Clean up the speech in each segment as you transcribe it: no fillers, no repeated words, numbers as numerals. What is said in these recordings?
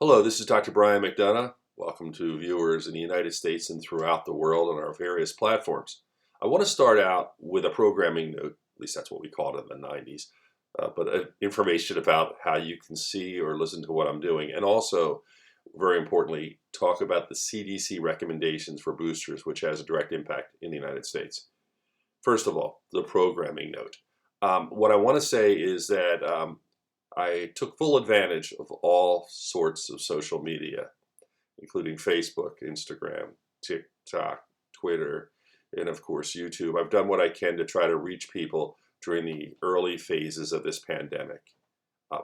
Hello, this is Dr. Brian McDonough. Welcome to viewers in the United States and throughout the world on our various platforms. I want to start out with a programming note, at least that's what we called it in the 90s, but information about how you can see or listen to what I'm doing, and also, very importantly, talk about the CDC recommendations for boosters, which has a direct impact in the United States. First of all, the programming note. What I want to say is that I took full advantage of all sorts of social media, including Facebook, Instagram, TikTok, Twitter, and of course YouTube. I've done what I can to try to reach people during the early phases of this pandemic.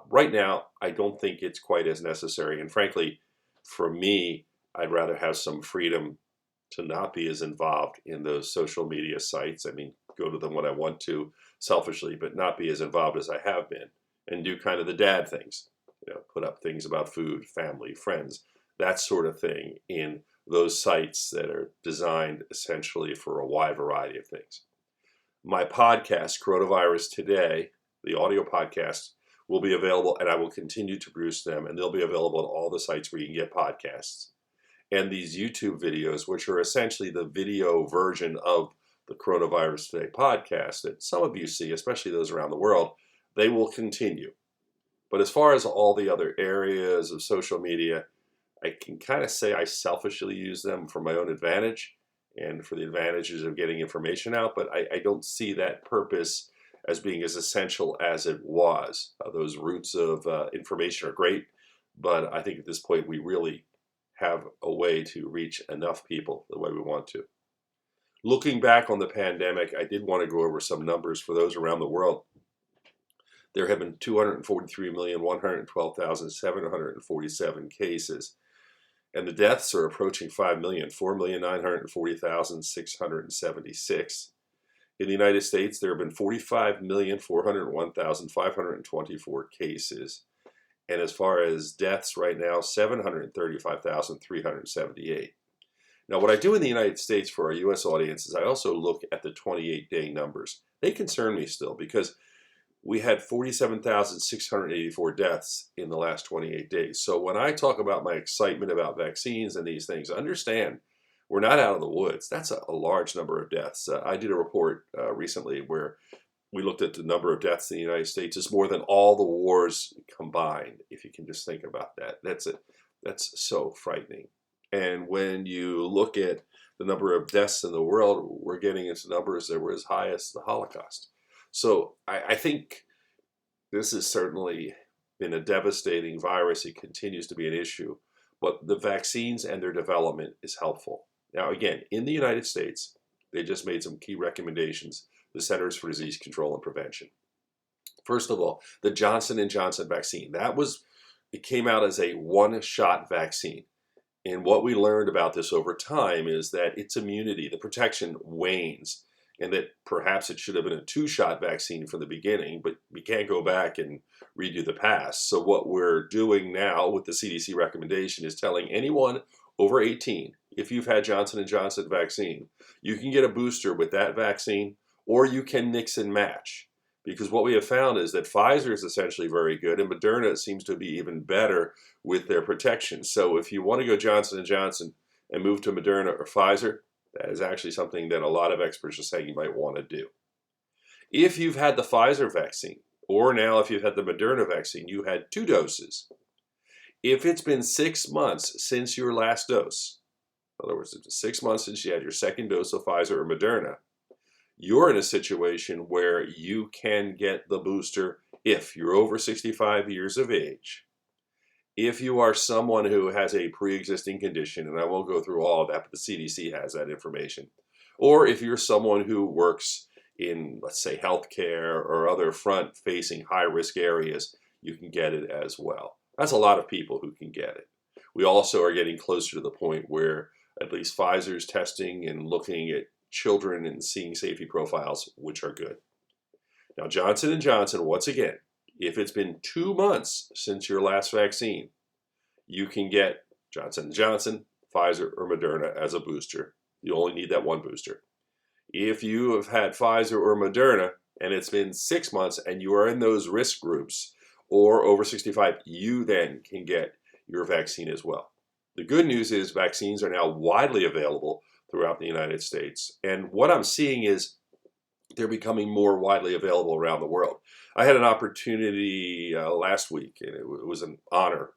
Right now, I don't think it's quite as necessary. And frankly, for me, I'd rather have some freedom to not be as involved in those social media sites. I mean, go to them when I want to selfishly, but not be as involved as I have been, and do kind of the dad things, put up things about food, family, friends, that sort of thing in those sites that are designed essentially for a wide variety of things. My podcast, Coronavirus Today, the audio podcast, will be available, and I will continue to produce them, and they'll be available on all the sites where you can get podcasts. And these YouTube videos, which are essentially the video version of the Coronavirus Today podcast that some of you see, especially those around the world, they will continue. But as far as all the other areas of social media, I can kind of say I selfishly use them for my own advantage and for the advantages of getting information out, but I don't see that purpose as being as essential as it was. Those routes of information are great, but I think at this point we really have a way to reach enough people the way we want to. Looking back on the pandemic, I did want to go over some numbers for those around the world. There have been 243,112,747 cases, and the deaths are approaching 5 million, 4,940,676. In the United States, there have been 45,401,524 cases, and as far as deaths right now, 735,378. Now, what I do in the United States for our U.S. audience is I also look at the 28-day numbers. They concern me still because we had 47,684 deaths in the last 28 days. So when I talk about my excitement about vaccines and these things, understand we're not out of the woods. That's a large number of deaths. I did a report recently where we looked at the number of deaths in the United States. It's more than all the wars combined, if you can just think about that. That's so frightening. And when you look at the number of deaths in the world, we're getting into numbers that were as high as the Holocaust. So I think this has certainly been a devastating virus. It continues to be an issue, but the vaccines and their development is helpful. Now, again, in the United States, they just made some key recommendations, the Centers for Disease Control and Prevention. First of all, the Johnson & Johnson vaccine. It came out as a one-shot vaccine. And what we learned about this over time is that its immunity, the protection, wanes, and that perhaps it should have been a two-shot vaccine from the beginning, but we can't go back and redo the past. So what we're doing now with the CDC recommendation is telling anyone over 18, if you've had Johnson & Johnson vaccine, you can get a booster with that vaccine, or you can mix and match. Because what we have found is that Pfizer is essentially very good, and Moderna seems to be even better with their protection. So if you want to go Johnson & Johnson and move to Moderna or Pfizer, that is actually something that a lot of experts are saying you might want to do. If you've had the Pfizer vaccine, or now if you've had the Moderna vaccine, you had 2 doses. If it's been 6 months since your last dose, in other words, it's 6 months since you had your second dose of Pfizer or Moderna, you're in a situation where you can get the booster if you're over 65 years of age. If you are someone who has a pre-existing condition, and I won't go through all of that, but the CDC has that information, or if you're someone who works in, let's say, healthcare or other front-facing high-risk areas, you can get it as well. That's a lot of people who can get it. We also are getting closer to the point where at least Pfizer's testing and looking at children and seeing safety profiles, which are good. Now, Johnson & Johnson, once again, if it's been 2 months since your last vaccine, you can get Johnson & Johnson, Pfizer, or Moderna as a booster. You only need that one booster. If you have had Pfizer or Moderna and it's been 6 months and you are in those risk groups or over 65, you then can get your vaccine as well. The good news is vaccines are now widely available throughout the United States. And what I'm seeing is they're becoming more widely available around the world. I had an opportunity last week, and it was an honor,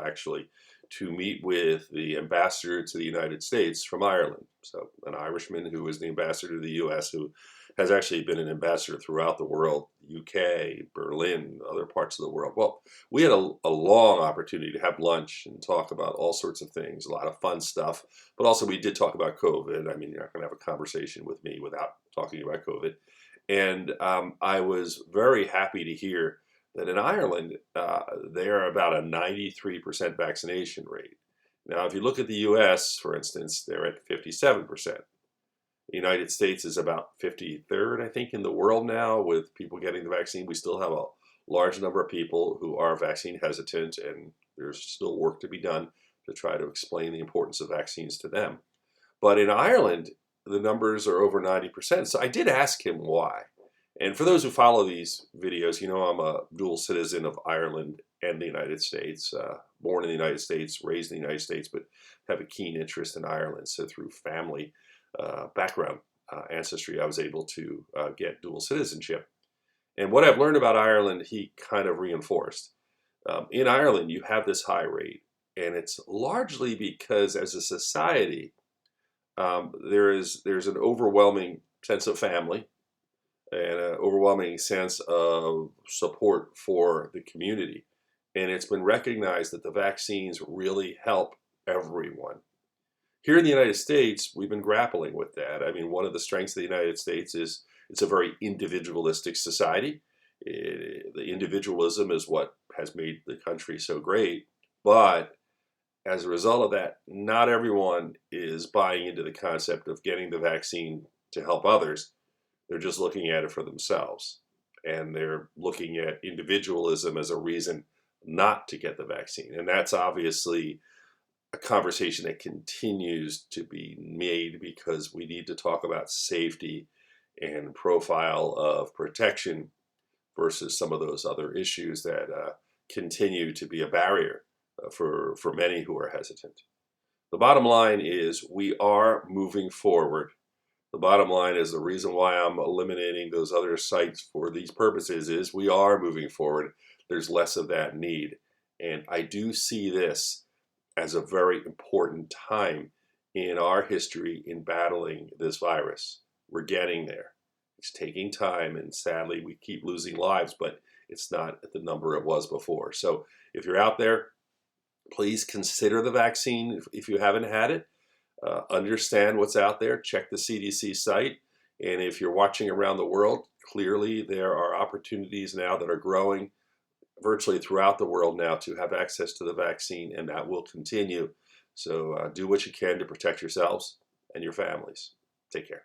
actually, to meet with the ambassador to the United States from Ireland. So an Irishman who is the ambassador to the U.S., who has actually been an ambassador throughout the world, UK, Berlin, other parts of the world. Well, we had a long opportunity to have lunch and talk about all sorts of things, a lot of fun stuff. But also we did talk about COVID. I mean, you're not going to have a conversation with me without talking about COVID. And I was very happy to hear that in Ireland, they are about a 93% vaccination rate. Now, if you look at the U.S., for instance, they're at 57%. The United States is about 53rd, I think, in the world now with people getting the vaccine. We still have a large number of people who are vaccine hesitant, and there's still work to be done to try to explain the importance of vaccines to them. But in Ireland, the numbers are over 90%. So I did ask him why. And for those who follow these videos, you know I'm a dual citizen of Ireland and the United States, born in the United States, raised in the United States, but have a keen interest in Ireland. So through family background, ancestry, I was able to get dual citizenship. And what I've learned about Ireland, he kind of reinforced. In Ireland, you have this high rate, and it's largely because as a society, there's an overwhelming sense of family and an overwhelming sense of support for the community. And it's been recognized that the vaccines really help everyone. Here in the United States, we've been grappling with that. I mean, one of the strengths of the United States is it's a very individualistic society. The individualism is what has made the country so great. But as a result of that, not everyone is buying into the concept of getting the vaccine to help others. They're just looking at it for themselves. And they're looking at individualism as a reason not to get the vaccine. And that's obviously a conversation that continues to be made because we need to talk about safety and profile of protection versus some of those other issues that continue to be a barrier for many who are hesitant. The bottom line is we are moving forward. The bottom line is the reason why I'm eliminating those other sites for these purposes is we are moving forward. There's less of that need. And I do see this as a very important time in our history in battling this virus. We're getting there. It's taking time, and sadly, we keep losing lives, but it's not at the number it was before. So if you're out there, please consider the vaccine if you haven't had it. Understand what's out there. Check the CDC site. And if you're watching around the world, clearly there are opportunities now that are growing virtually throughout the world now to have access to the vaccine, and that will continue. So do what you can to protect yourselves and your families. Take care.